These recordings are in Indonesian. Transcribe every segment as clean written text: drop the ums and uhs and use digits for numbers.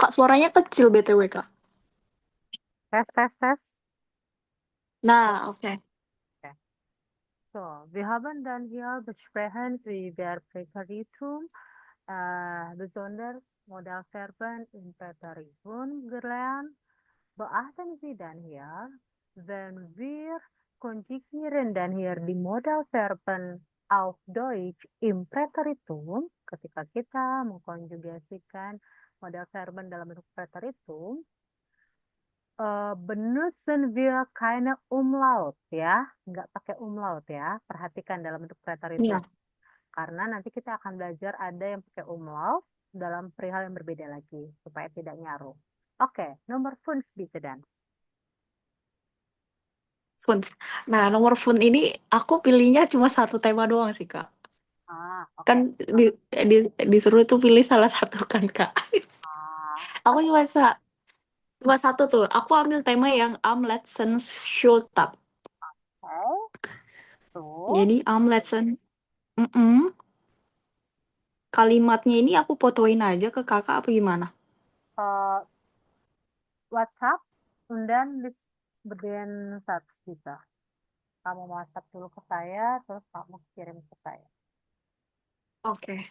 Kak, suaranya kecil BTW, Kak. Tes, tes, tes. Nah, oke. Oke. So, wir haben dann hier besprechen über Präteritum, besonders Modalverben im Präteritum gelernt. Beachten Sie dann hier, wenn wir konjugieren dann hier die Modalverben auf Deutsch im Präteritum, ketika kita mengkonjugasikan modalverben dalam bentuk preteritum, benutzen wir keine Umlaut ya, nggak pakai umlaut ya. Perhatikan dalam bentuk preteritum. Iya. Karena nanti kita akan belajar ada yang pakai umlaut dalam perihal yang berbeda lagi, supaya tidak nyaru. Oke, nomor 5 bitte dan. Font. Nah, nomor font ini aku pilihnya cuma satu tema doang sih, Kak. Ah, Kan oke. di, di, disuruh tuh pilih salah satu kan, Kak. Ah, Aku cuma satu tuh. Aku ambil tema yang Am letztens Schultag. oke. Tuh, Jadi Am letztens, mm-mm. Kalimatnya ini aku fotoin aja ke kakak apa gimana? eh, WhatsApp, und dann den Satz kita. Kamu WhatsApp dulu ke saya, terus kamu kirim ke saya. Oke.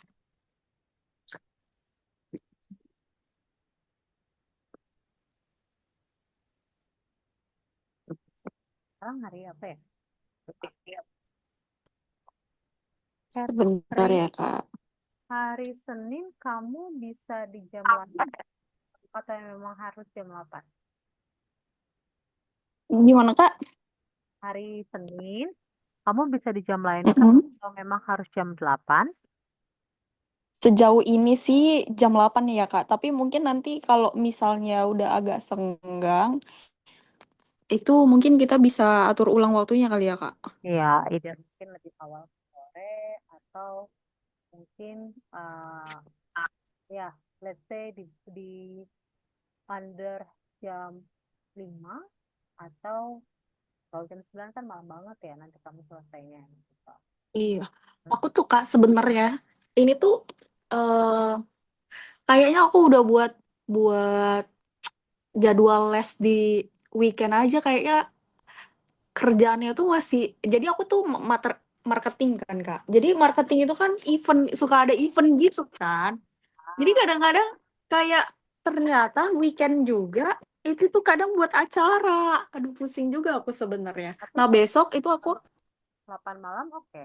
Sekarang hari apa ya? Sebentar Hari ya, Kak. Hari Senin kamu bisa di jam 8 atau memang harus jam 8? Gimana, Kak? Hari Senin kamu bisa di jam lain kah Mm-mm. atau memang harus jam 8? Sejauh ini sih jam 8 ya, Kak. Tapi mungkin nanti kalau misalnya udah agak senggang, itu mungkin kita bisa atur ulang waktunya kali ya, Kak. Iya, either mungkin lebih awal sore atau mungkin ya, let's say di under jam 5 atau kalau jam 9 kan malam banget ya nanti kamu selesainya gitu. Iya. Aku tuh, Kak, sebenarnya ini tuh eh kayaknya aku udah buat buat jadwal les di weekend aja kayaknya kerjaannya tuh masih jadi aku tuh marketing kan, Kak. Jadi marketing itu kan event suka ada event gitu kan. Jadi Ah, kadang-kadang kayak ternyata weekend juga itu tuh kadang buat acara. Aduh pusing juga aku sebenarnya. tapi Nah kalau besok itu aku 8 malam oke.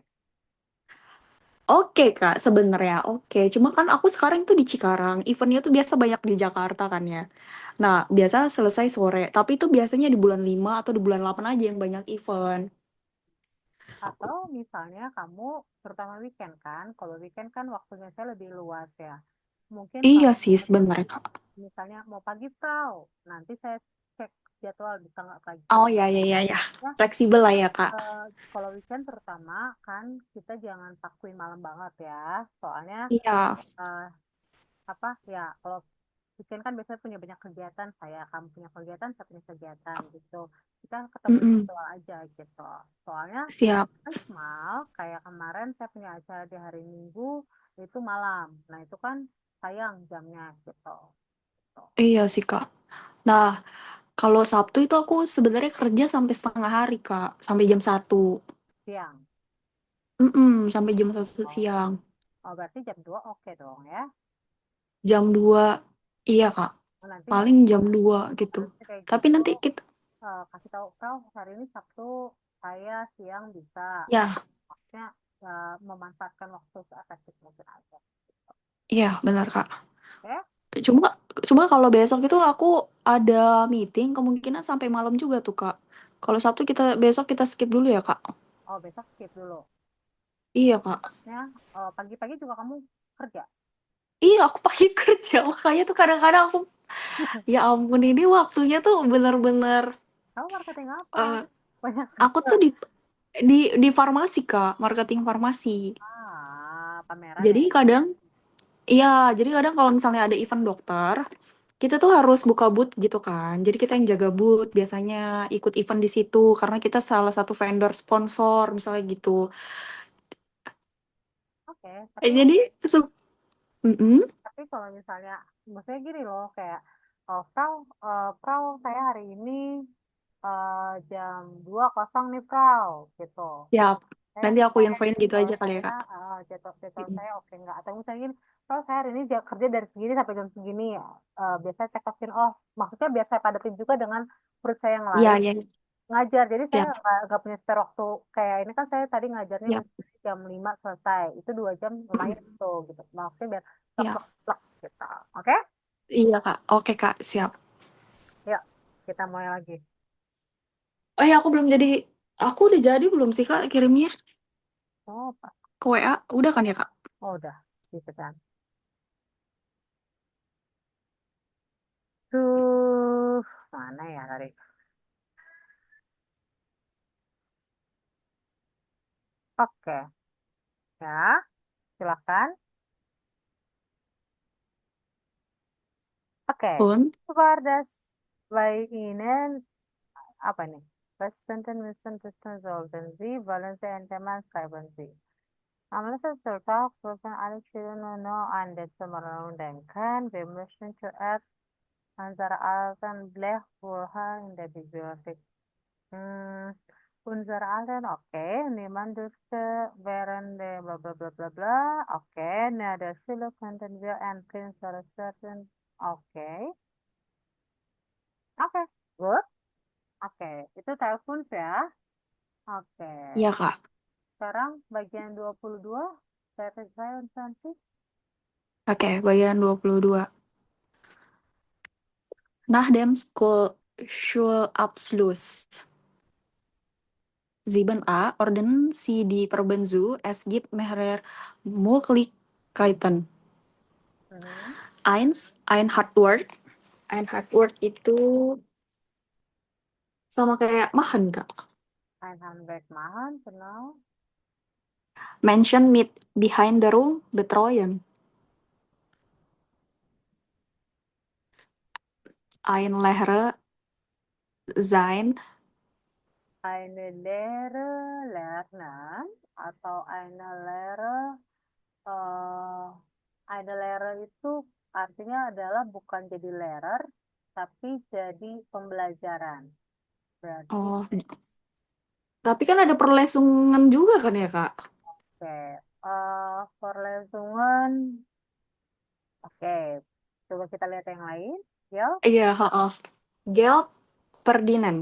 oke Kak sebenarnya oke. Cuma kan aku sekarang tuh di Cikarang. Eventnya tuh biasa banyak di Jakarta kan ya. Nah biasa selesai sore. Tapi itu biasanya di bulan 5 atau di bulan 8 aja yang banyak event. Atau misalnya kamu terutama weekend kan, kalau weekend kan waktunya saya lebih luas ya. Mungkin Iya kalau sih sebenarnya Kak. misalnya mau pagi pau, nanti saya cek jadwal bisa nggak pagi. Oh ya ya ya ya. Ya, Fleksibel lah ya Kak. kalau weekend terutama kan kita jangan pakuin malam banget ya. Soalnya Iya. eh, apa ya kalau weekend kan biasanya punya banyak kegiatan, saya kamu punya kegiatan, saya punya kegiatan gitu. Kita ketemu di Mm-mm. jadwal aja gitu. Soalnya Siap. mal kayak kemarin saya punya acara di hari Minggu itu malam. Nah, itu kan sayang jamnya gitu. Gitu. Iya sih Kak. Nah, kalau Sabtu itu aku sebenarnya kerja sampai setengah hari, Kak. Sampai jam 1. Siang. Sampai jam 1 Oh, siang. oh, berarti jam 2 oke dong ya. Jam 2, iya, Kak. Nah, nanti Paling jam 2 gitu. nanti kayak Tapi gitu nanti kita, kasih tahu kau hari ini Sabtu saya siang bisa. ya, Maksudnya memanfaatkan waktu seefektif mungkin aja. iya, benar, Kak. Oke? Cuma, cuma kalau besok itu aku ada meeting, kemungkinan sampai malam juga tuh, Kak. Kalau Sabtu besok kita skip dulu ya, Kak. Oh, besok skip dulu. Iya, Kak. Ya, pagi-pagi juga kamu kerja. Iya, aku pakai kerja. Makanya tuh kadang-kadang aku, ya ampun, ini waktunya tuh bener-bener Kamu marketing apa? eh, Banyak aku tuh sekali. di farmasi Kak, marketing farmasi. Pameran Jadi ya. kadang jadi kadang kalau misalnya ada event dokter, kita tuh harus buka booth gitu kan. Jadi kita yang jaga booth, biasanya ikut event di situ karena kita salah satu vendor sponsor misalnya gitu. Oke, tapi Jadi Mm-mm. tapi kalau misalnya maksudnya gini loh, kayak Frau, saya hari ini jam 2 kosong nih, Frau, gitu. Siap. Saya Nanti aku misalnya infoin gitu jadwal aja kali ya, saya, Kak. jadwal Mm. saya oke nggak? Atau misalnya gini, Frau, saya hari ini kerja dari segini sampai jam segini ya. Biasanya cek oh, maksudnya biar saya padatin juga dengan perut saya yang Iya, lain iya. ngajar. Jadi saya Siap. nggak punya spare waktu kayak ini kan saya tadi ngajarnya Siap. misalnya jam 5 selesai. Itu 2 jam Mm. lumayan tuh gitu. Maksudnya biar plek Iya. plek plek gitu. Oke? Iya, Kak. Oke, Kak. Siap. Yuk, kita mulai lagi. Oh ya, aku belum jadi. Aku udah jadi belum sih, Kak, kirimnya Oh, ke WA? Udah kan ya, Kak? oh udah. Gitu kan. Tuh, mana ya tadi? Oke, ya, silakan. Oke, Pun. var das by Ihnen apa nih? Verstanden müssen wissen sollten Sie, wollen Sie ein Thema schreiben Sie. Namanya sesuatu perusahaan ada Nono Anda Semarang denken, wir möchten zuerst unsere alten Blechbücher in der Bibliothek. Hmm, unsere alten, oke, niemand dürfte während der bla bla bla bla bla, oke, nah der Schüler könnten wir ein Kind starten, oke, oke, good, oke, itu telepon ya, oke, Iya, Kak. sekarang bagian 22, saya instansi. Oke, bagian 22. Nach dem Schulabschluss 7a ordnen Sie die Proben zu. Es gibt mehrere Möglichkeiten. Mhm. Eins, ein Hardword. Ein Hardword itu sama kayak mahan, Kak. Einheimberg machen, genau. Mention mit Behinderung betreuen. Ein Lehrer sein. Eine Lehre lernen atau eh eine Lehre itu artinya adalah bukan jadi lerer tapi jadi pembelajaran. Berarti Oh, tapi kan ada perlesungan juga kan ya, Kak? kayak Vorlesungen. Oke, coba kita lihat yang lain. Ya. Iya, heeh. Geld verdienen.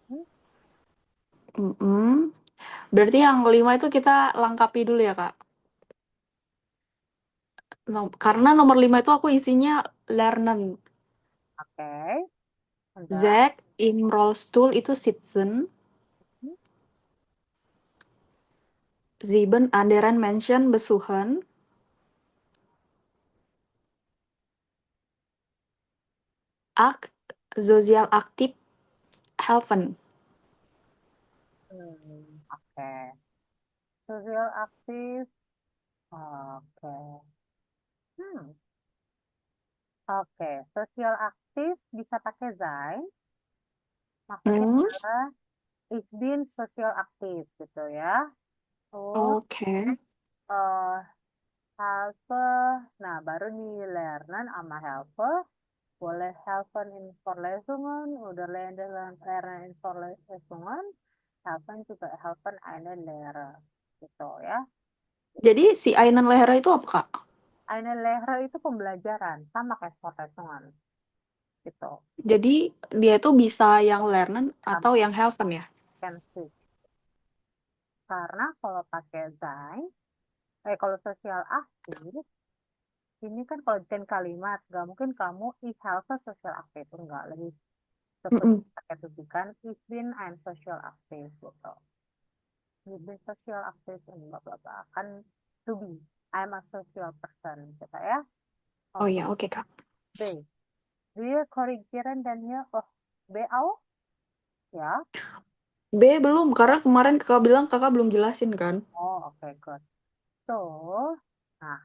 Hmm, Mm-mm. Berarti yang kelima itu kita lengkapi dulu ya, Kak. Karena nomor 5 itu aku isinya lernen. oke, bentar. Zack im Rollstuhl itu sitzen. Hmm, 7 anderen Menschen besuchen. 8 sozial aktiv helfen. oke. Sosial aktif. Oke. Hmm. Oke, sosial aktif bisa pakai sein. Maksudnya Hmm, adalah ich bin sosial aktif gitu ya. Terus oke. eh helpe, nah baru nih lernen sama helpe. Boleh helpen in Vorlesungen, udah lernen in Vorlesungen, helpen juga helpen eine Lehre gitu ya. Jadi si Ainan Lehera itu apa, Kak? Eine Lehre itu pembelajaran, sama kayak Vorlesungen gitu. Jadi dia itu bisa yang lernen Sama atau yang helpen ya? kan sih. Karena kalau pakai sein, kalau sosial aktif, ini kan kalau bikin kalimat, nggak mungkin kamu ich helfe social aktif, enggak. Lebih seperti Mm-mm. pakai tujukan, ich bin ein social aktif, gitu. Ich bin social aktif, bla bla bla. Kan to be, I'm a social person, gitu ya. Oh Oke, ya, oke, Kak. B. Wir korrigieren dan ya, oh, B auch, ya. B belum, karena kemarin kakak bilang kakak belum jelasin kan? Oh, oke, good. So, nah,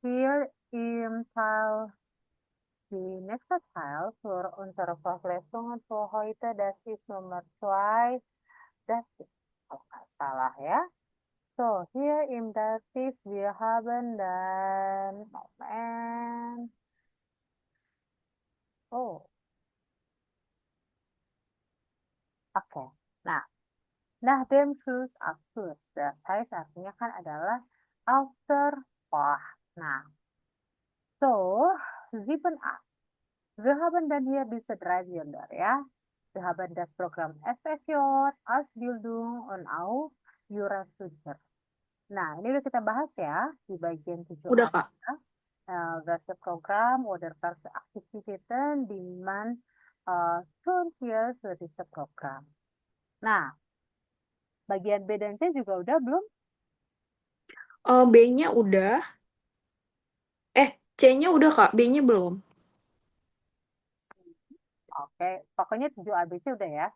hier im Teil die nächste Teil für unsere Vorlesungen für heute, das ist Nummer 2. Das ist kalau nggak salah ya. So, hier im Dativ wir haben dann, Moment. Oh, oke. Nah, nach dem Schulabschluss. Das heißt artinya kan adalah after. Wah, nah. So, 7a. Wir haben dann hier diese drei Wörter, ja. Wir haben das Programm FSJ, Ausbildung und auch Jurastudier. Nah, ini udah kita bahas ya di bagian Udah 7a. Kak. Welche Programm oder welche Aktivitäten, die man tun hier für diese Programm. Nah, bagian B dan C juga udah belum? B-nya udah. C-nya udah Kak, B-nya belum. Oke, pokoknya 7 ABC udah ya.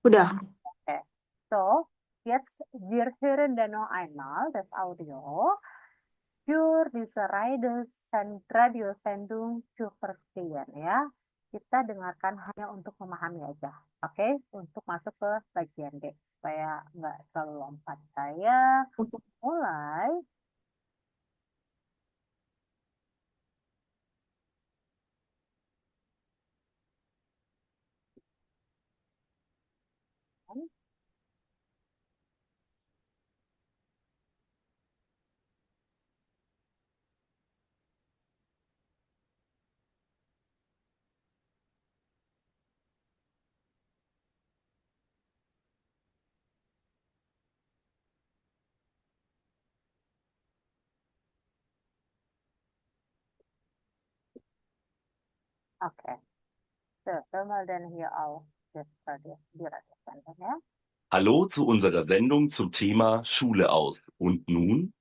Udah. Oke. So, jetzt wir hören dann noch einmal das Audio für diese Radiosendung zu verstehen ya. Kita dengarkan hanya untuk memahami aja. Oke, untuk masuk ke bagian D. Supaya nggak terlalu lompat. Saya mulai. Oke. So, wir mal dann hier auf das die Radiosendung, ja. Hallo zu unserer Sendung zum Thema Schule aus. Und nun?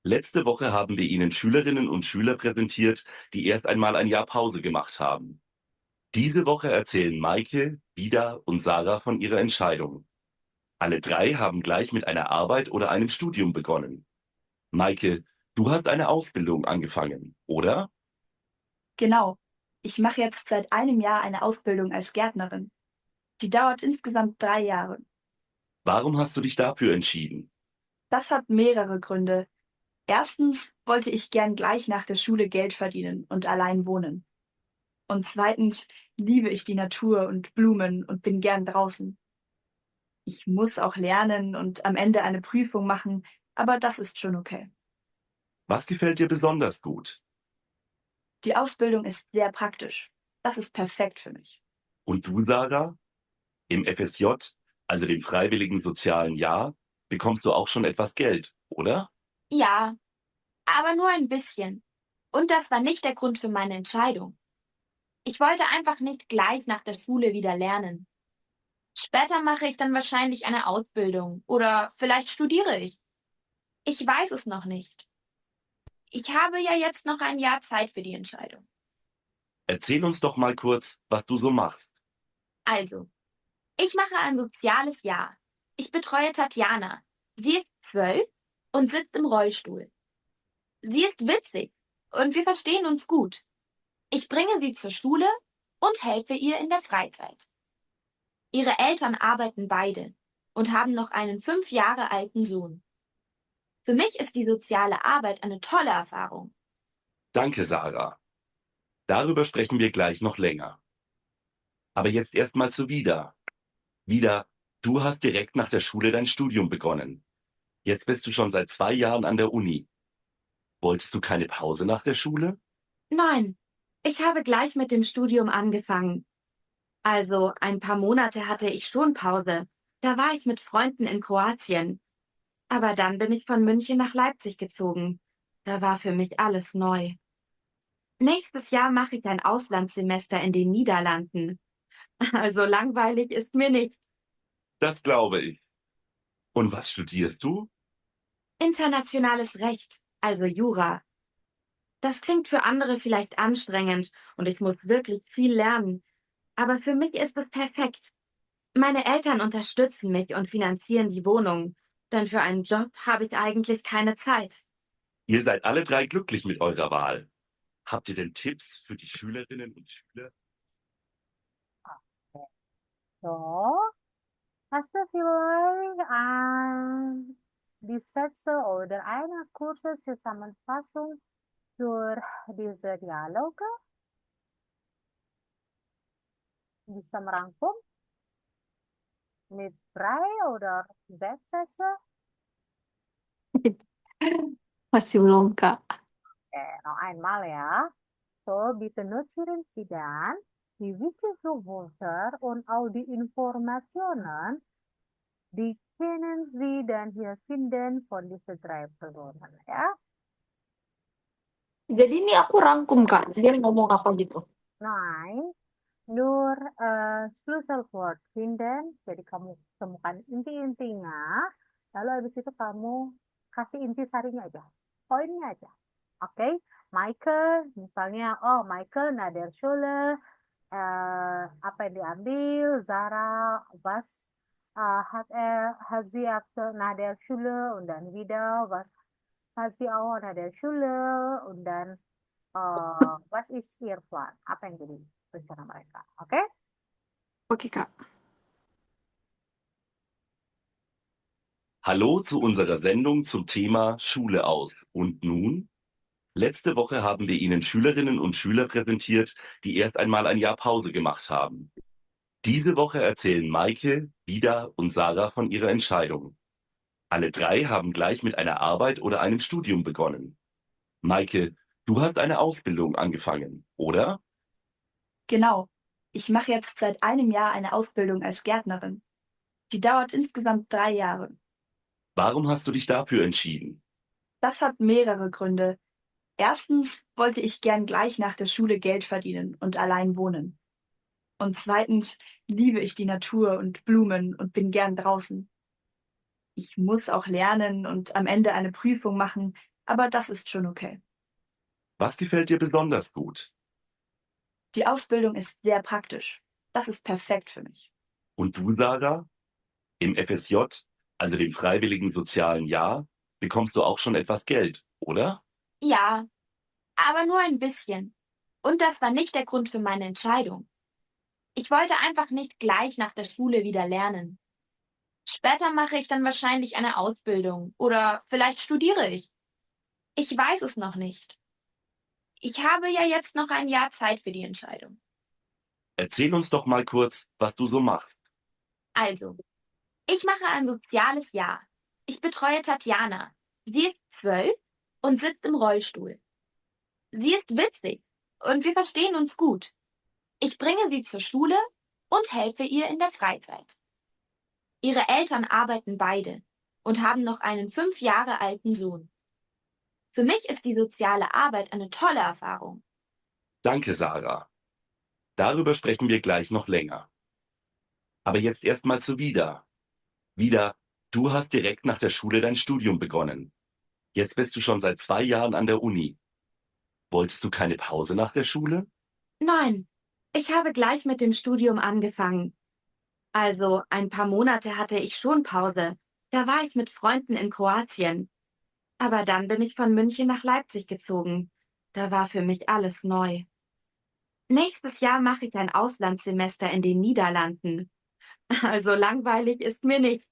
Letzte Woche haben wir Ihnen Schülerinnen und Schüler präsentiert, die erst einmal ein Jahr Pause gemacht haben. Diese Woche erzählen Maike, Vida und Sarah von ihrer Entscheidung. Alle drei haben gleich mit einer Arbeit oder einem Studium begonnen. Maike, du hast eine Ausbildung angefangen, oder? Genau. Ich mache jetzt seit einem Jahr eine Ausbildung als Gärtnerin. Die dauert insgesamt 3 Jahre. Warum hast du dich dafür entschieden? Das hat mehrere Gründe. Erstens wollte ich gern gleich nach der Schule Geld verdienen und allein wohnen. Und zweitens liebe ich die Natur und Blumen und bin gern draußen. Ich muss auch lernen und am Ende eine Prüfung machen, aber das ist schon okay. Was gefällt dir besonders gut? Die Ausbildung ist sehr praktisch. Das ist perfekt für mich. Und du, Sarah? Im FSJ, also dem Freiwilligen Sozialen Jahr, bekommst du auch schon etwas Geld, oder? Ja, aber nur ein bisschen. Und das war nicht der Grund für meine Entscheidung. Ich wollte einfach nicht gleich nach der Schule wieder lernen. Später mache ich dann wahrscheinlich eine Ausbildung oder vielleicht studiere ich. Ich weiß es noch nicht. Ich habe ja jetzt noch ein Jahr Zeit für die Entscheidung. Erzähl uns doch mal kurz, was du so machst. Also, ich mache ein soziales Jahr. Ich betreue Tatjana. Sie ist 12 und sitzt im Rollstuhl. Sie ist witzig und wir verstehen uns gut. Ich bringe sie zur Schule und helfe ihr in der Freizeit. Ihre Eltern arbeiten beide und haben noch einen 5 Jahre alten Sohn. Für mich ist die soziale Arbeit eine tolle Erfahrung. Danke, Sarah. Darüber sprechen wir gleich noch länger. Aber jetzt erstmal zu Vida. Vida, du hast direkt nach der Schule dein Studium begonnen. Jetzt bist du schon seit 2 Jahren an der Uni. Wolltest du keine Pause nach der Schule? Nein, ich habe gleich mit dem Studium angefangen. Also ein paar Monate hatte ich schon Pause. Da war ich mit Freunden in Kroatien. Aber dann bin ich von München nach Leipzig gezogen. Da war für mich alles neu. Nächstes Jahr mache ich ein Auslandssemester in den Niederlanden. Also langweilig ist mir nicht. Das glaube ich. Und was studierst du? Internationales Recht, also Jura. Das klingt für andere vielleicht anstrengend und ich muss wirklich viel lernen. Aber für mich ist es perfekt. Meine Eltern unterstützen mich und finanzieren die Wohnung. Denn für einen Job habe ich eigentlich keine Zeit. Ihr seid alle drei glücklich mit eurer Wahl. Habt ihr denn Tipps für die Schülerinnen und Schüler? So, hast du vielleicht die Sätze oder eine kurze Zusammenfassung für diese Dialoge? bisa merangkum? Mit drei oder sechs Sätze? Masih belum, Kak. Noch einmal ya. So, bitte notieren Sie dann die wichtigsten Wörter und auch die Informationen, die können Sie dann hier finden von diesen drei Personen, ya. Jadi ini aku rangkum, Kak. Dia ngomong apa gitu. Nein, nur Schlüsselwort finden. Jadi kamu temukan inti-intinya, lalu habis itu kamu kasih inti sarinya aja, poinnya aja. Oke, Michael, misalnya, oh Michael nach der Schule, apa yang diambil, Zara, was hat sie nach der Schule und dann wieder, was hat sie auch nach der Schule und dann was ist ihr Plan? Apa yang jadi rencana mereka? Oke? Oke, Kak. Hallo zu unserer Sendung zum Thema Schule aus. Und nun? Letzte Woche haben wir Ihnen Schülerinnen und Schüler präsentiert, die erst einmal ein Jahr Pause gemacht haben. Diese Woche erzählen Maike, Ida und Sarah von ihrer Entscheidung. Alle drei haben gleich mit einer Arbeit oder einem Studium begonnen. Maike, du hast eine Ausbildung angefangen, oder? Genau. Ich mache jetzt seit einem Jahr eine Ausbildung als Gärtnerin. Die dauert insgesamt 3 Jahre. Warum hast du dich dafür entschieden? Das hat mehrere Gründe. Erstens wollte ich gern gleich nach der Schule Geld verdienen und allein wohnen. Und zweitens liebe ich die Natur und Blumen und bin gern draußen. Ich muss auch lernen und am Ende eine Prüfung machen, aber das ist schon okay. Was gefällt dir besonders gut? Die Ausbildung ist sehr praktisch. Das ist perfekt für mich. Und du, Sarah? Im FSJ, also dem Freiwilligen Sozialen Jahr, bekommst du auch schon etwas Geld, oder? Ja, aber nur ein bisschen. Und das war nicht der Grund für meine Entscheidung. Ich wollte einfach nicht gleich nach der Schule wieder lernen. Später mache ich dann wahrscheinlich eine Ausbildung oder vielleicht studiere ich. Ich weiß es noch nicht. Ich habe ja jetzt noch ein Jahr Zeit für die Entscheidung. Erzähl uns doch mal kurz, was du so machst. Also, ich mache ein soziales Jahr. Ich betreue Tatjana. Sie ist 12 und sitzt im Rollstuhl. Sie ist witzig und wir verstehen uns gut. Ich bringe sie zur Schule und helfe ihr in der Freizeit. Ihre Eltern arbeiten beide und haben noch einen 5 Jahre alten Sohn. Für mich ist die soziale Arbeit eine tolle Erfahrung. Danke, Sarah. Darüber sprechen wir gleich noch länger. Aber jetzt erstmal zu Vida. Vida, du hast direkt nach der Schule dein Studium begonnen. Jetzt bist du schon seit 2 Jahren an der Uni. Wolltest du keine Pause nach der Schule? Nein, ich habe gleich mit dem Studium angefangen. Also ein paar Monate hatte ich schon Pause. Da war ich mit Freunden in Kroatien. Aber dann bin ich von München nach Leipzig gezogen. Da war für mich alles neu. Nächstes Jahr mache ich ein Auslandssemester in den Niederlanden. Also langweilig ist mir nicht.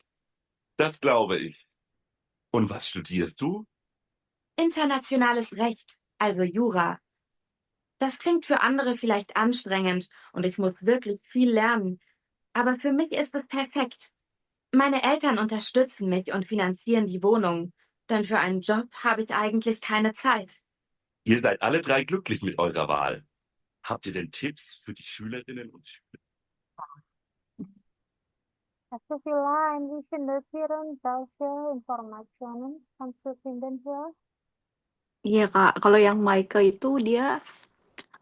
Das glaube ich. Und was studierst du? Internationales Recht, also Jura. Das klingt für andere vielleicht anstrengend und ich muss wirklich viel lernen. Aber für mich ist es perfekt. Meine Eltern unterstützen mich und finanzieren die Wohnung, denn für einen Job habe ich eigentlich keine Zeit. Ihr seid alle drei glücklich mit eurer Wahl. Habt ihr denn Tipps für die Schülerinnen und Schüler? Hast du vielleicht ein bisschen notieren, welche Informationen kannst du finden hier? Iya, Kak. Kalau yang Michael itu dia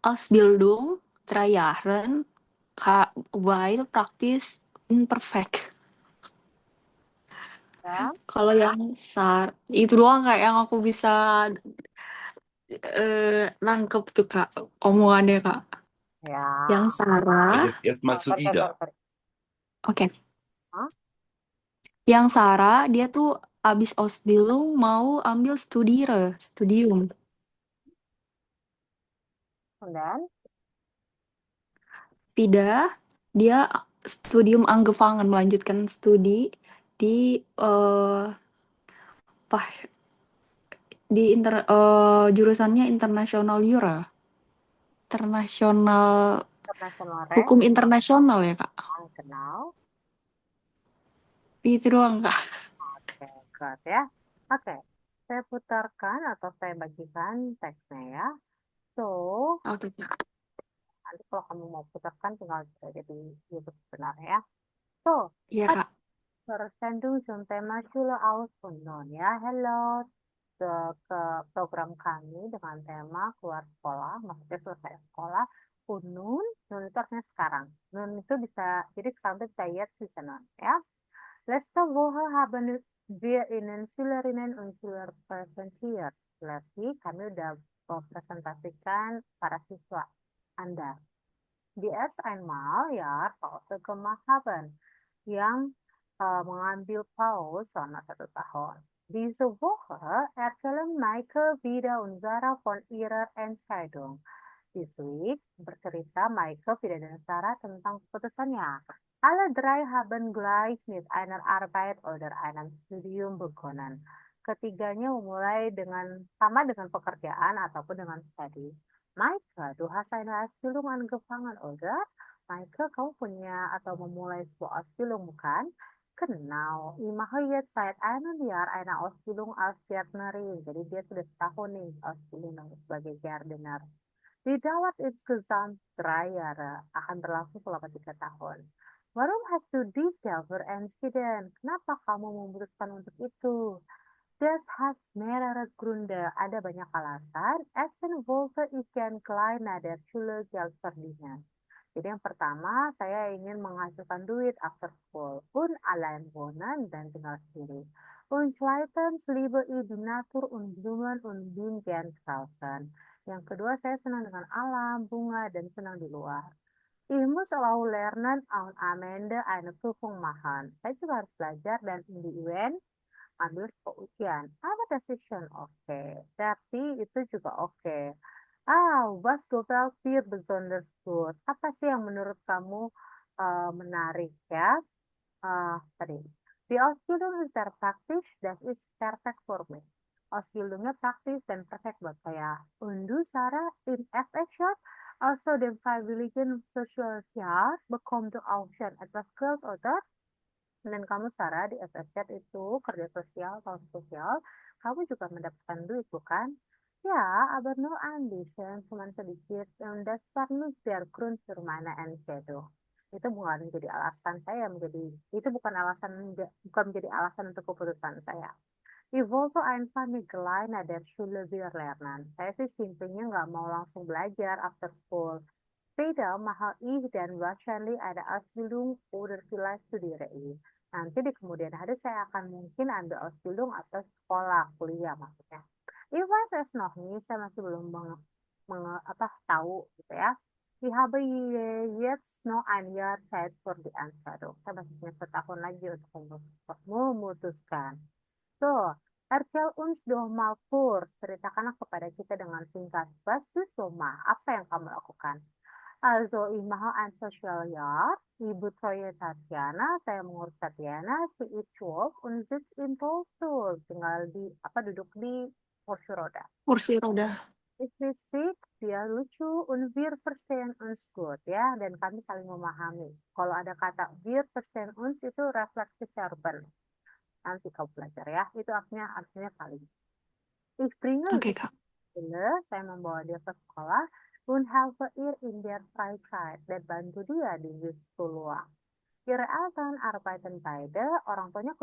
Ausbildung 3 Jahren, Kak, while practice imperfect. Ya, Kalau yang itu doang Kak yang aku bisa nangkep tuh Kak omongannya Kak. ya. Yang Aber Sarah, jetzt erstmal zu Vida. oke. Hah? Yang Sarah dia tuh abis Ausbildung mau ambil studium. Und dann? Vida dia studium angefangen melanjutkan studi di apa jurusannya internasional Jura. Internasional International Recht, Hukum internasional ya, Kak? genau. Itu doang, Kak. Oke, good ya. Oke, saya putarkan atau saya bagikan teksnya ya. So, Oke, Kak. nanti kalau kamu mau putarkan tinggal aja di YouTube sebenarnya ya. So, Iya, Kak. Versendung zum Thema Schule aus und Nun ya. Hello ke program kami dengan tema keluar sekolah, maksudnya selesai sekolah. Und nun itu artinya sekarang. Nun itu bisa, jadi sekarang itu bisa jetzt, bisa nun ya. Letzte Woche haben wir Ihnen Schülerinnen und Schüler präsentiert. Last week kami udah mempresentasikan para siswa Anda. Die erst einmal ya Pause gemacht haben, yang mengambil pause selama 1 tahun. Diese Woche erzählen Maike wieder und Sarah von ihrer Entscheidung. This week bercerita Maike wieder dan Sarah tentang keputusannya. Alle drei haben gleich mit einer Arbeit oder einem Studium begonnen. Ketiganya memulai sama dengan pekerjaan ataupun dengan studi. Maike, du hast eine Ausbildung angefangen, oder? Maike, kamu punya atau memulai sebuah Ausbildung, bukan? Genau. Ich mache jetzt seit einem Jahr eine Ausbildung als Gärtnerin. Jadi dia sudah setahun nih Ausbildung sebagai Gärtner. Die dauert insgesamt 3 Jahre, akan berlangsung selama 3 tahun. Warum hast du dich dafür entschieden? Kenapa kamu memutuskan untuk itu? Das hat mehrere Gründe, ada banyak alasan. Erstens wollte ich gern klein nach der Schule Geld verdienen. Jadi yang pertama, saya ingin menghasilkan duit after school. Und allein wohnen dan tinggal sendiri. Und zweitens liebe ich die Natur und Blumen und bin gern draußen. Yang kedua, saya senang dengan alam, bunga, dan senang di luar. Ich muss auch lernen und am Ende eine Prüfung machen. Saya juga harus belajar dan in die UN ambil sebuah ujian. Aber das ist schon okay. Tapi itu juga oke. Was gefällt dir besonders gut? Apa sih yang menurut kamu menarik ya? Tadi. Die Ausbildung ist sehr praktisch, das ist perfekt für mich. Ausbildungnya praktis dan perfect buat saya. Und du, Sarah, in FSJ, also dem Freiwilligen Sozialjahr, bekommt du auch schon etwas Geld, oder? Dan kamu, Sarah, di FSZ itu kerja sosial, tahun sosial, kamu juga mendapatkan duit, bukan? Ya, aber nur ein bisschen, cuman sedikit. Und das war nicht der Grund für meine Entscheidung. Itu bukan menjadi alasan saya itu bukan menjadi alasan untuk keputusan saya. Ich wollte einfach nicht gleich nach der Schule wieder lernen. Saya sih simpelnya nggak mau langsung belajar after school. Später mache ich dann wahrscheinlich eine Ausbildung oder vielleicht studiere ich. Nanti di kemudian hari saya akan mungkin ambil Ausbildung atau sekolah, kuliah maksudnya. Ich weiß es noch nicht, saya masih belum tahu gitu ya. Ich habe jetzt noch ein Jahr Zeit für die Entscheidung. Saya masih punya 1 tahun lagi untuk memutuskan. So, erzähl uns doch mal kurz, ceritakanlah kepada kita dengan singkat. Was tust du mal? Apa yang kamu lakukan? Also, ich mache ein Sozialjahr. Ich betreue Tatjana. Saya mengurus Tatjana. Sie ist 12 und sitzt im Rollstuhl. Tinggal duduk di kursi roda. Kursi roda. Ist witzig, dia lucu, und wir verstehen uns gut ya. Dan kami saling memahami. Kalau ada kata wir verstehen uns itu refleksi verben. Nanti kamu belajar ya. Itu artinya saling. Ich bringe Oke, Kak. saya membawa dia ke sekolah und helfe ihr in der Freizeit dan bantu dia di waktu luang. Ihre Eltern arbeiten beide, orang tuanya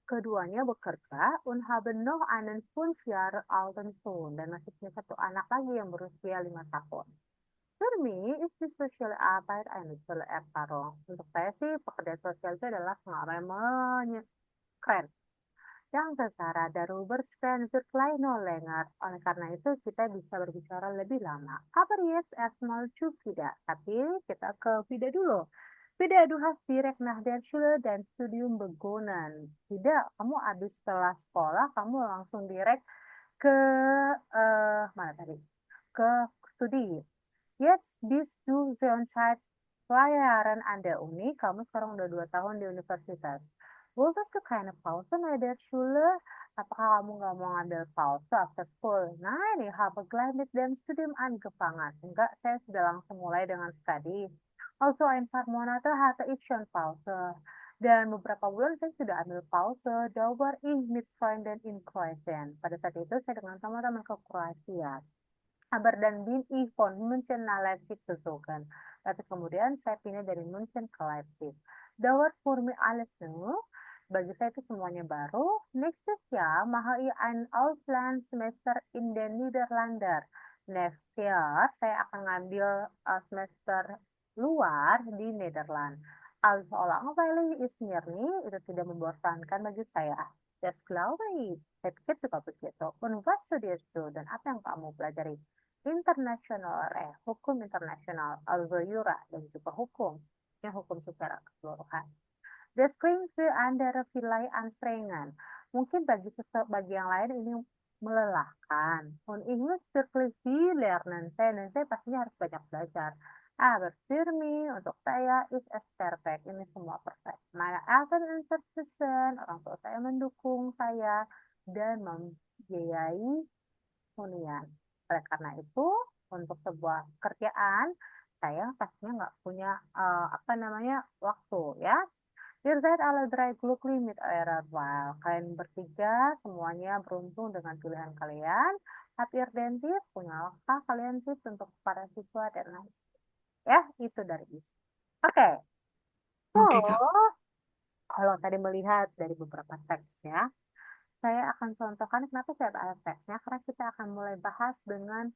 keduanya bekerja und haben noch einen 5 Jahre alten Sohn dan masih punya 1 anak lagi yang berusia 5 tahun. Für mich ist die soziale Arbeit eine tolle Erfahrung. Untuk saya sih pekerjaan sosial itu adalah pengalaman keren. Danke, Sarah. Darüber sprechen wir gleich noch länger. Oleh karena itu, kita bisa berbicara lebih lama. Aber jetzt erstmal zu Vida. Tapi kita ke Vida dulu. Vida, du hast direkt nach der Schule dan Studium begonnen. Vida, kamu habis setelah sekolah, kamu langsung direkt ke, mana tadi? Ke studi. Jetzt bist du seit 2 Jahren an der Uni. Kamu sekarang udah 2 tahun di universitas. Wolltest du keine Pause bei der Schule? Apakah kamu nggak mau ngambil pause after school? Nein, ich habe gleich mit dem Studium angefangen. Enggak, saya sudah langsung mulai dengan study. Also, ein paar Monate hatte ich schon Pause. Dan beberapa bulan saya sudah ambil pause. Da war ich mit Freunden in Kroatien. Pada saat itu saya dengan teman-teman ke Kroasia. Aber dann bin ich von München nach Leipzig gezogen. Tapi kemudian saya pindah dari München ke Leipzig. Dauert für mich alles new. Bagi saya itu semuanya baru. Nächstes Jahr mache ich ein Auslandssemester in den Niederlanden. Next year saya akan ngambil semester luar di Nederland. Also langweilig ist mir nie, itu tidak membosankan bagi saya. Das glaube ich. Saya pikir juga begitu. Und was studierst du? Dan apa yang kamu pelajari? Internasional, hukum internasional, also jura, dan juga hukum. Ya, hukum secara keseluruhan. Das klingt für andere vielleicht anstrengend. Mungkin bagi yang lain ini melelahkan. Und ich muss wirklich viel lernen. Dan saya pastinya harus banyak belajar. Aber für mich, untuk saya, is es perfect. Ini semua perfect. Meine Eltern unterstützen, orang tua saya mendukung saya, dan membiayai hunian. Oleh karena itu, untuk sebuah kerjaan, saya pastinya nggak punya waktu ya. Ihr seid alle drei glücklich mit eurer Wahl. Kalian bertiga semuanya beruntung dengan pilihan kalian. Habt ihr dentist? Punyakah kalian tips untuk para siswa dan lain sebagainya? Ya, itu dari isi. Oke. Oke, Kak. Kalau tadi melihat dari beberapa teks ya, saya akan contohkan kenapa saya bahas teksnya, karena kita akan mulai bahas dengan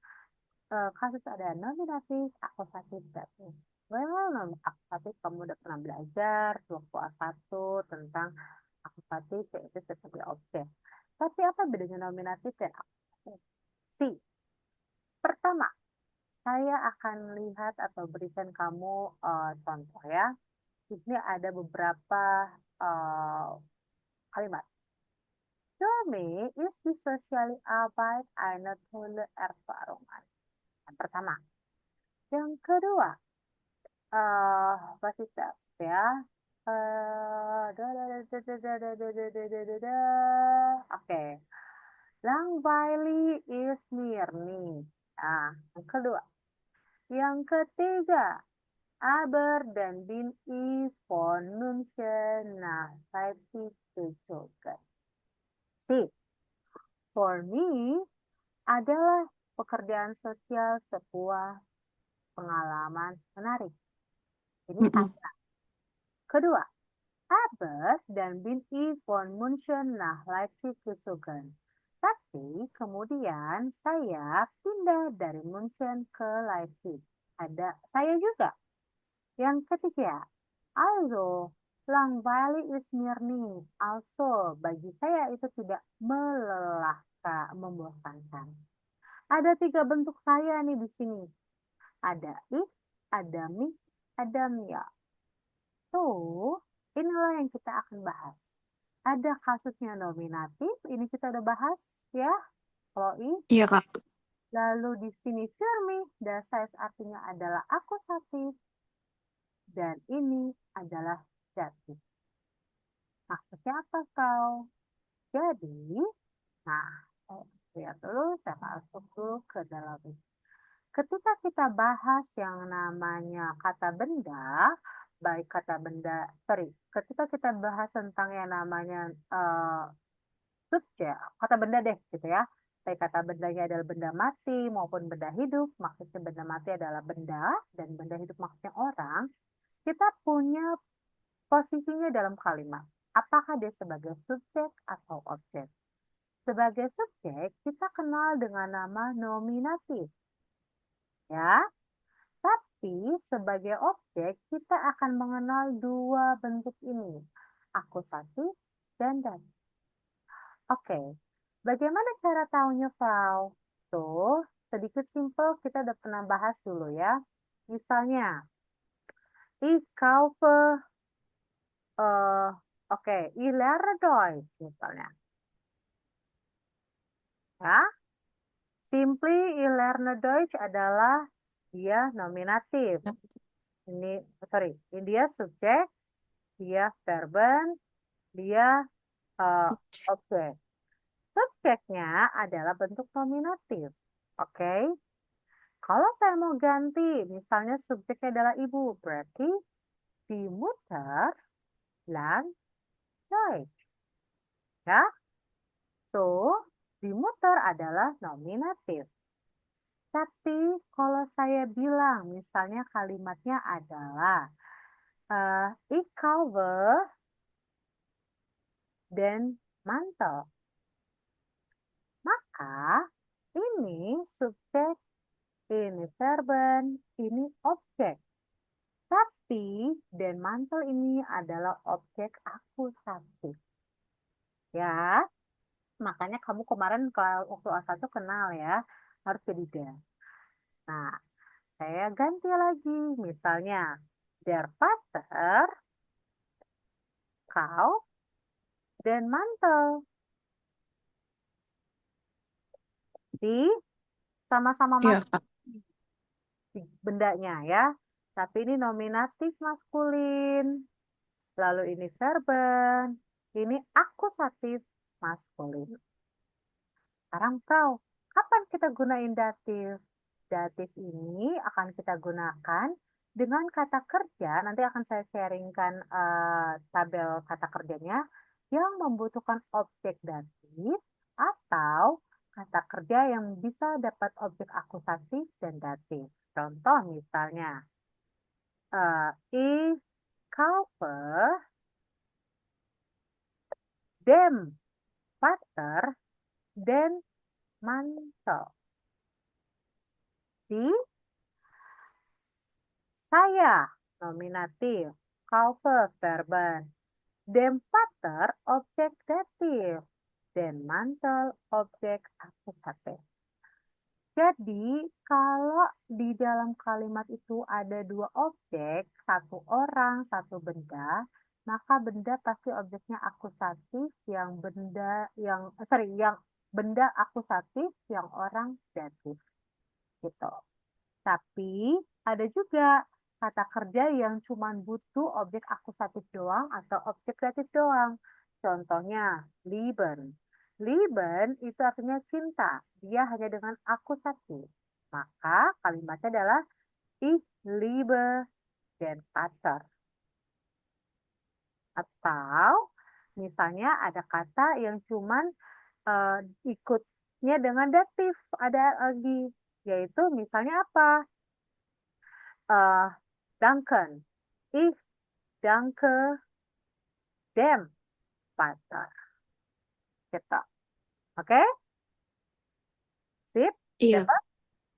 kasus ada nominatif, akusatif, datif. Well, akusatif kamu udah pernah belajar waktu A1 tentang akusatif yaitu sebagai objek. Tapi apa bedanya nominatif dan akusatif? Pertama, saya akan lihat atau berikan kamu contoh ya. Ini ada beberapa kalimat. Für mich ist die soziale Arbeit eine tolle Erfahrung. Yang pertama. Yang kedua, was ist das? Ya. Oke. Langweilig ist mir nie. Nah, yang kedua. Yang ketiga, aber dan bin ich von München nach Leipzig gezogen. For me adalah pekerjaan sosial sebuah pengalaman menarik. Ini saya. Kedua, aber dan bin ich von München nach Leipzig gezogen. Tapi kemudian saya pindah dari München ke Leipzig. Ada saya juga. Yang ketiga, also langweilig ist mir nie. Also bagi saya itu tidak melelahkan, membosankan. Ada 3 bentuk saya nih di sini. Ada ich, ada mich, ada mir. Tuh, inilah yang kita akan bahas. Ada kasusnya nominatif, ini kita udah bahas ya. Kalau ich, Iya, Kak. lalu di sini für mich, das heißt artinya adalah akusatif, dan ini adalah datif. Maksudnya apa kau? Jadi, lihat dulu, saya masuk dulu ke dalam ini. Ketika kita bahas yang namanya kata benda, ketika kita bahas tentang yang namanya subjek, kata benda deh gitu ya. Baik kata bendanya adalah benda mati maupun benda hidup, maksudnya benda mati adalah benda dan benda hidup maksudnya orang. Kita punya posisinya dalam kalimat. Apakah dia sebagai subjek atau objek? Sebagai subjek, kita kenal dengan nama nominatif. Ya, tapi sebagai objek, kita akan mengenal 2 bentuk ini. Akusatif dan datif. Oke, bagaimana cara tahunya, Frau? Tuh, sedikit simpel kita udah pernah bahas dulu ya. Misalnya, ich kaufe ich lerne Deutsch misalnya. Ya, simply ich lerne Deutsch adalah dia nominatif. Ini dia subjek, dia verben, Dia objek. Subjeknya adalah bentuk nominatif. Oke. Kalau saya mau ganti, misalnya subjeknya adalah ibu, berarti die Mutter lernt Deutsch. Ya. So, die Mutter adalah nominatif. Tapi kalau saya bilang, misalnya kalimatnya adalah ich kaufe den Mantel. Maka ini subjek, ini verben, ini objek. Tapi den mantel ini adalah objek akusatif. Ya, makanya kamu kemarin waktu A1 kenal ya, harus jadi den. Nah, saya ganti lagi. Misalnya, der Vater kauft den Mantel. See? Sama-sama Iya, masuk Kak. bendanya ya. Tapi ini nominatif maskulin. Lalu ini verben. Ini akusatif maskulin. Sekarang kau, kapan kita gunain datif? Datif ini akan kita gunakan dengan kata kerja. Nanti akan saya sharingkan tabel kata kerjanya yang membutuhkan objek datif atau kata kerja yang bisa dapat objek akusatif dan datif. Contoh misalnya, ich kaufe dem Vater den Mantel. See? Saya, nominatif. Kaufe, verben. Dem Vater, objek datif. Den Mantel, objek akusatif. Jadi, kalau di dalam kalimat itu ada dua objek, satu orang, satu benda, maka benda pasti objeknya akusatif, yang benda akusatif, yang orang datif. Gitu. Tapi ada juga kata kerja yang cuma butuh objek akusatif doang atau objek datif doang. Contohnya, lieben. Lieben itu artinya cinta. Dia hanya dengan akusatif. Maka kalimatnya adalah ich liebe den Vater. Atau misalnya ada kata yang cuman ikutnya dengan datif. Ada lagi. Yaitu misalnya apa? Danken. Ich danke dem Vater. Gitu. Oke? Sip? Iya. Dapat?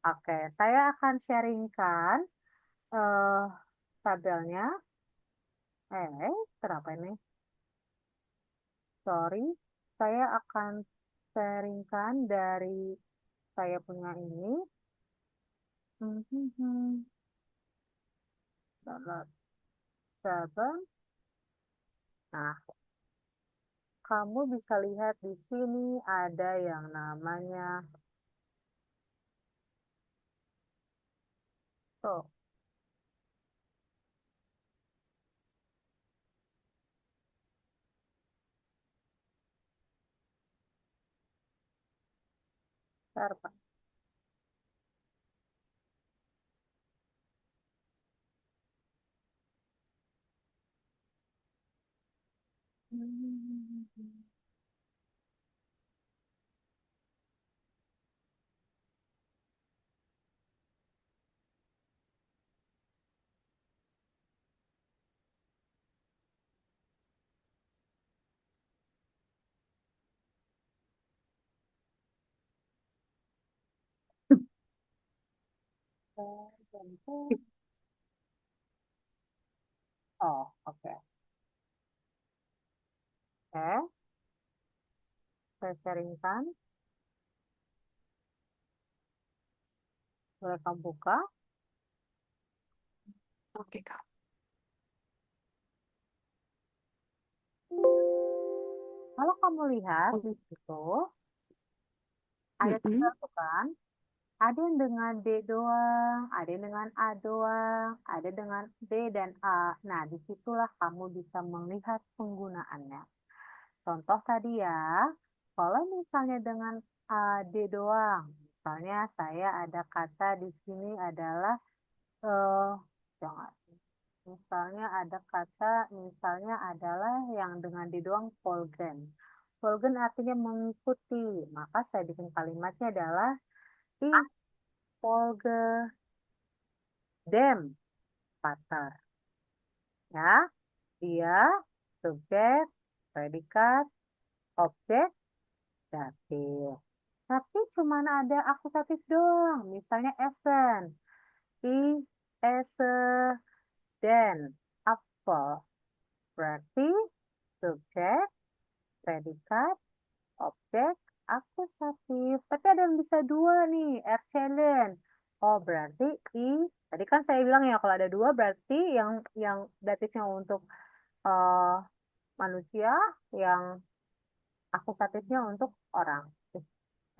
Oke, saya akan sharingkan tabelnya. Kenapa ini? Sorry, saya akan sharingkan dari saya punya ini. Download 7. Nah, kamu bisa lihat di sini ada yang namanya tuh. Verben. Oh, oke. Oke, saya sharingkan. Boleh kamu buka? Oke, Kak. Kalau kamu lihat di situ, ada tabel tuh kan? Ada yang dengan D doang, ada yang dengan A doang, ada dengan B dan A. Nah, disitulah kamu bisa melihat penggunaannya. Contoh tadi ya, kalau misalnya dengan D doang, misalnya saya ada kata di sini adalah jangan. Misalnya ada kata, misalnya adalah yang dengan D doang folgen. Folgen artinya mengikuti, maka saya bikin kalimatnya adalah I folge dem pater. Ya, dia subjek, predikat, objek, datif. Tapi cuman ada akusatif doang. Misalnya esen. I, ese, den. Apel. Berarti subjek, predikat, objek, akusatif. Tapi ada yang bisa dua nih. Erzählen. Oh, berarti I. Tadi kan saya bilang ya kalau ada dua berarti yang datifnya untuk eh, manusia, yang akusatifnya untuk orang.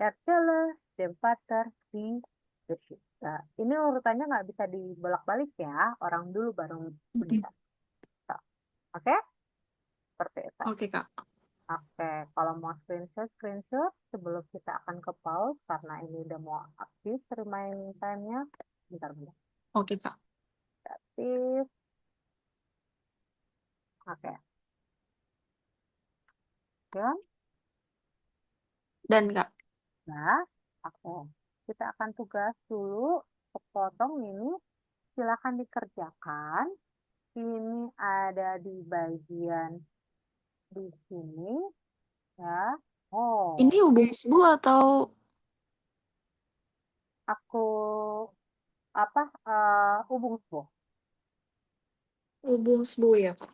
Erzähle dem Vater die Geschichte. Ini urutannya nggak bisa dibolak-balik ya. Orang dulu baru bisa. Oke? Seperti itu. Oke, Kak. Oke, kalau mau screenshot sebelum kita akan ke pause karena ini udah mau habis remaining time-nya. Bentar. Oke, Kak. Aktif. Oke. Ya, Dan, Kak. nah, oke. Kita akan tugas dulu kepotong ini. Silakan dikerjakan. Ini ada di bagian di sini ya. Oh, Ini hubung sebu atau aku hubung sebuah. hubung sebu ya, Kak?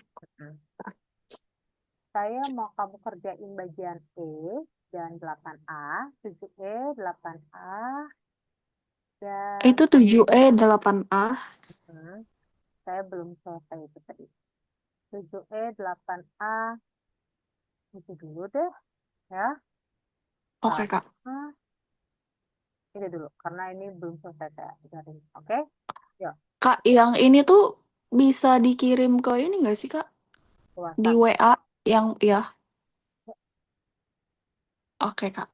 Saya mau kamu kerjain bagian E dan 8A, 7E, 8A, dan Itu 7E 8A. Saya belum selesai itu tadi. 7E, 8A, itu dulu deh ya. Oke, Kak. Ah, ini dulu, karena ini belum selesai saya ajarin. Oke? Yuk, Kak, yang ini tuh bisa dikirim ke ini nggak sih, Kak? Di WhatsApp. WA yang ya. Oke, Kak.